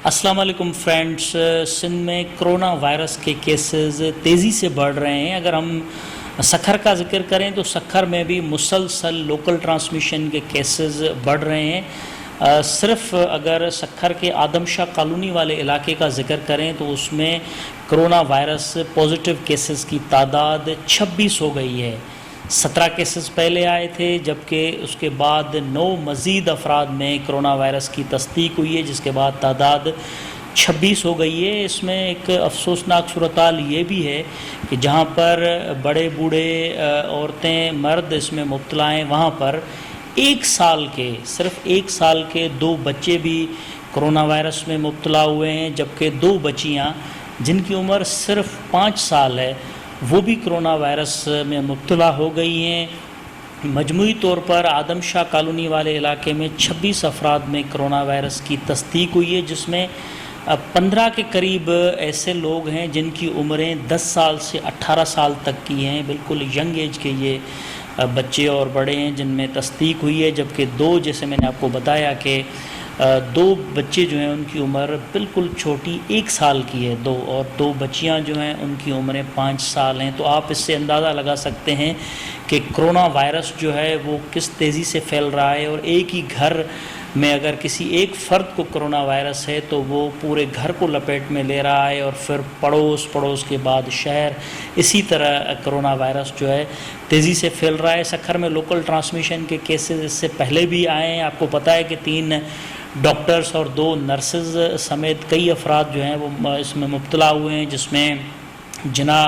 السلام علیکم فرینڈس، سندھ میں کرونا وائرس کے کیسز تیزی سے بڑھ رہے ہیں۔ اگر ہم سکھر کا ذکر کریں تو سکھر میں بھی مسلسل لوکل ٹرانسمیشن کے کیسز بڑھ رہے ہیں۔ صرف اگر سکھر کے آدم شاہ کالونی والے علاقے کا ذکر کریں تو اس میں کرونا وائرس پازیٹیو کیسز کی تعداد 26 ہو گئی ہے۔ 17 کیسز پہلے آئے تھے، جبکہ اس کے بعد 9 مزید افراد میں کرونا وائرس کی تصدیق ہوئی ہے، جس کے بعد تعداد 26 ہو گئی ہے۔ اس میں ایک افسوسناک صورتحال یہ بھی ہے کہ جہاں پر بڑے بوڑھے، عورتیں، مرد اس میں مبتلا ہیں، وہاں پر صرف ایک سال کے 2 بچے بھی کرونا وائرس میں مبتلا ہوئے ہیں، جبکہ 2 بچیاں جن کی عمر صرف 5 سال ہے وہ بھی کرونا وائرس میں مبتلا ہو گئی ہیں۔ مجموعی طور پر آدم شاہ کالونی والے علاقے میں 26 افراد میں کرونا وائرس کی تصدیق ہوئی ہے، جس میں 15 کے قریب ایسے لوگ ہیں جن کی عمریں 10 سال سے 18 سال تک کی ہیں۔ بالکل ینگ ایج کے یہ بچے اور بڑے ہیں جن میں تصدیق ہوئی ہے، جبکہ 2 جیسے میں نے آپ کو بتایا کہ 2 بچے جو ہیں ان کی عمر بالکل چھوٹی 1 سال کی ہے، 2 اور 2 بچیاں جو ہیں ان کی عمریں 5 سال ہیں۔ تو آپ اس سے اندازہ لگا سکتے ہیں کہ کرونا وائرس جو ہے وہ کس تیزی سے پھیل رہا ہے، اور ایک ہی گھر میں اگر کسی ایک فرد کو کرونا وائرس ہے تو وہ پورے گھر کو لپیٹ میں لے رہا ہے، اور پھر پڑوس کے بعد شہر، اسی طرح کرونا وائرس جو ہے تیزی سے پھیل رہا ہے۔ سکھر میں لوکل ٹرانسمیشن کے کیسز اس سے پہلے بھی آئے ہیں۔ آپ کو پتہ ہے کہ 3 ڈاکٹرز اور 2 نرسز سمیت کئی افراد جو ہیں وہ اس میں مبتلا ہوئے ہیں، جس میں جنا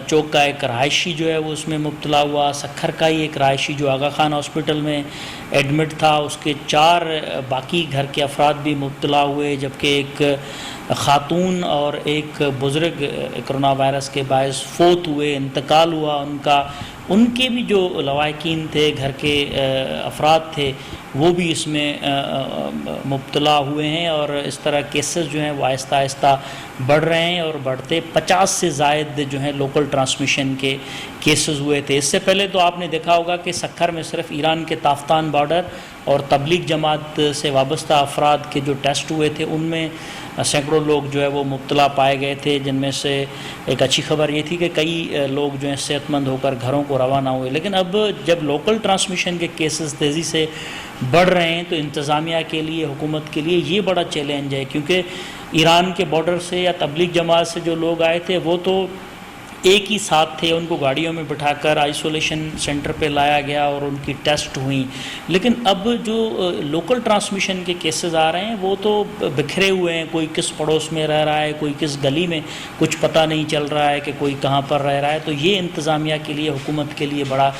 چوک کا ایک رہائشی جو ہے وہ اس میں مبتلا ہوا، سکھر کا ہی ایک رہائشی جو آغا خان ہاسپٹل میں ایڈمٹ تھا، اس کے 4 باقی گھر کے افراد بھی مبتلا ہوئے، جبکہ ایک خاتون اور ایک بزرگ کرونا وائرس کے باعث فوت ہوئے، انتقال ہوا ان کے بھی جو لواحقین تھے، گھر کے افراد تھے، وہ بھی اس میں مبتلا ہوئے ہیں، اور اس طرح کیسز جو ہیں وہ آہستہ آہستہ بڑھ رہے ہیں، اور بڑھتے 50 سے زائد جو ہیں لوکل ٹرانسمیشن کے کیسز ہوئے تھے۔ اس سے پہلے تو آپ نے دیکھا ہوگا کہ سکھر میں صرف ایران کے تافتان بارڈر اور تبلیغ جماعت سے وابستہ افراد کے جو ٹیسٹ ہوئے تھے ان میں سینکڑوں لوگ جو ہے وہ مبتلا پائے گئے تھے، جن میں سے ایک اچھی خبر یہ تھی کہ کئی لوگ جو ہیں صحت مند ہو کر گھروں کو روانہ ہوئے۔ لیکن اب جب لوکل ٹرانسمیشن کے کیسز تیزی سے بڑھ رہے ہیں تو انتظامیہ کے لیے، حکومت کے لیے یہ بڑا چیلنج ہے، کیونکہ ایران کے بارڈر سے یا تبلیغ جماعت سے جو لوگ آئے تھے وہ تو ایک ہی ساتھ تھے، ان کو گاڑیوں میں بٹھا کر آئسولیشن سینٹر پہ لایا گیا اور ان کی ٹیسٹ ہوئیں۔ لیکن اب جو لوکل ٹرانسمیشن کے کیسز آ رہے ہیں وہ تو بکھرے ہوئے ہیں، کوئی کس پڑوس میں رہ رہا ہے، کوئی کس گلی میں، کچھ پتہ نہیں چل رہا ہے کہ کوئی کہاں پر رہ رہا ہے۔ تو یہ انتظامیہ کے لیے، حکومت کے لیے بڑا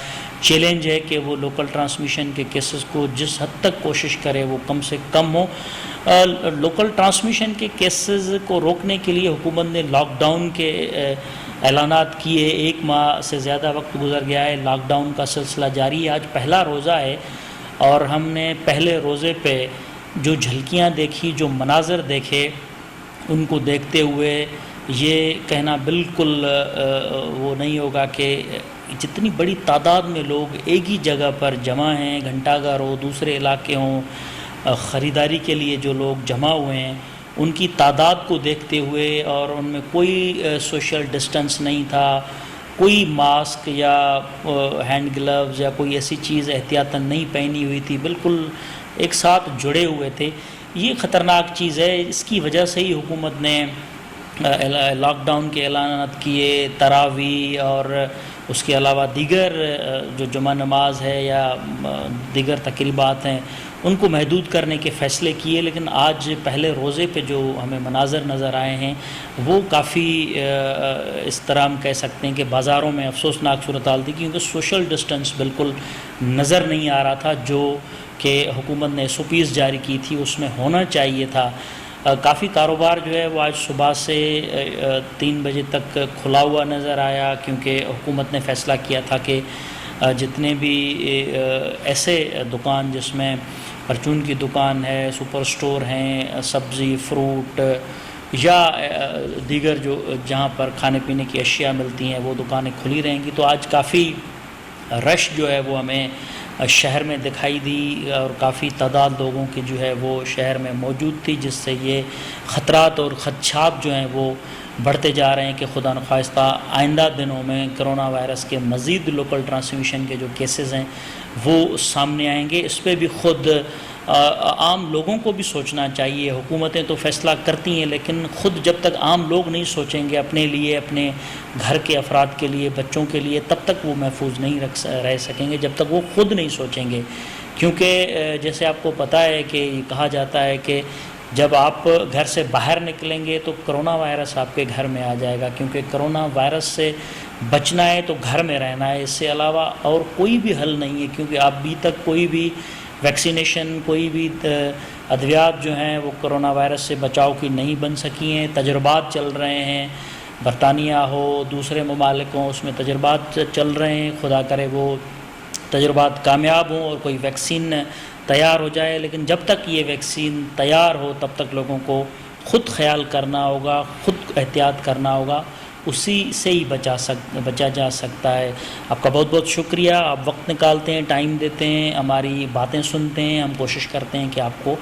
چیلنج ہے کہ وہ لوکل ٹرانسمیشن کے کیسز کو جس حد تک کوشش کرے وہ کم سے کم ہو۔ لوکل ٹرانسمیشن کے کیسز کو روکنے کے لیے حکومت نے لاک ڈاؤن کے اعلانات کیے۔ 1 ماہ سے زیادہ وقت گزر گیا ہے، لاک ڈاؤن کا سلسلہ جاری ہے۔ آج پہلا روزہ ہے، اور ہم نے پہلے روزے پہ جو جھلکیاں دیکھی، جو مناظر دیکھے، ان کو دیکھتے ہوئے یہ کہنا بالکل وہ نہیں ہوگا کہ جتنی بڑی تعداد میں لوگ ایک ہی جگہ پر جمع ہیں، گھنٹہ گھر ہو، دوسرے علاقے ہوں، خریداری کے لیے جو لوگ جمع ہوئے ہیں، ان کی تعداد کو دیکھتے ہوئے، اور ان میں کوئی سوشل ڈسٹنس نہیں تھا، کوئی ماسک یا ہینڈ گلوز یا کوئی ایسی چیز احتیاطاً نہیں پہنی ہوئی تھی، بالکل ایک ساتھ جڑے ہوئے تھے۔ یہ خطرناک چیز ہے، اس کی وجہ سے ہی حکومت نے لاک ڈاؤن کے اعلانات کیے۔ تراویح اور اس کے علاوہ دیگر جو جمعہ نماز ہے یا دیگر تقریبات ہیں ان کو محدود کرنے کے فیصلے کیے، لیکن آج پہلے روزے پہ جو ہمیں مناظر نظر آئے ہیں وہ کافی اس طرح ہم کہہ سکتے ہیں کہ بازاروں میں افسوسناک صورتحال تھی، کیونکہ سوشل ڈسٹنس بالکل نظر نہیں آ رہا تھا جو کہ حکومت نے SOPs جاری کی تھی اس میں ہونا چاہیے تھا۔ کافی کاروبار جو ہے وہ آج صبح سے 3 بجے تک کھلا ہوا نظر آیا، کیونکہ حکومت نے فیصلہ کیا تھا کہ جتنے بھی ایسے دکان جس میں پرچون کی دکان ہے، سپر سٹور ہیں، سبزی، فروٹ یا دیگر جو جہاں پر کھانے پینے کی اشیاء ملتی ہیں وہ دکانیں کھلی رہیں گی۔ تو آج کافی رش جو ہے وہ ہمیں شہر میں دکھائی دی اور کافی تعداد لوگوں کی جو ہے وہ شہر میں موجود تھی، جس سے یہ خطرات اور خدشات جو ہیں وہ بڑھتے جا رہے ہیں کہ خدا نخواستہ آئندہ دنوں میں کرونا وائرس کے مزید لوکل ٹرانسمیشن کے جو کیسز ہیں وہ سامنے آئیں گے۔ اس پہ بھی خود عام لوگوں کو بھی سوچنا چاہیے۔ حکومتیں تو فیصلہ کرتی ہیں، لیکن خود جب تک عام لوگ نہیں سوچیں گے اپنے لیے، اپنے گھر کے افراد کے لیے، بچوں کے لیے، تب تک وہ محفوظ نہیں رہ سکیں گے جب تک وہ خود نہیں سوچیں گے۔ کیونکہ جیسے آپ کو پتہ ہے کہ یہ کہا جاتا ہے کہ جب آپ گھر سے باہر نکلیں گے تو کرونا وائرس آپ کے گھر میں آ جائے گا، کیونکہ کرونا وائرس سے بچنا ہے تو گھر میں رہنا ہے، اس سے علاوہ اور کوئی بھی حل نہیں ہے، کیونکہ ابھی تک کوئی بھی ویکسینیشن، کوئی بھی ادویات جو ہیں وہ کرونا وائرس سے بچاؤ کی نہیں بن سکی ہیں۔ تجربات چل رہے ہیں، برطانیہ ہو، دوسرے ممالک ہوں، اس میں تجربات چل رہے ہیں۔ خدا کرے وہ تجربات کامیاب ہوں اور کوئی ویکسین تیار ہو جائے، لیکن جب تک یہ ویکسین تیار ہو تب تک لوگوں کو خود خیال کرنا ہوگا، خود احتیاط کرنا ہوگا، اسی سے ہی بچا جا سکتا ہے۔ آپ کا بہت بہت شکریہ، آپ وقت نکالتے ہیں، ٹائم دیتے ہیں، ہماری باتیں سنتے ہیں، ہم کوشش کرتے ہیں کہ آپ کو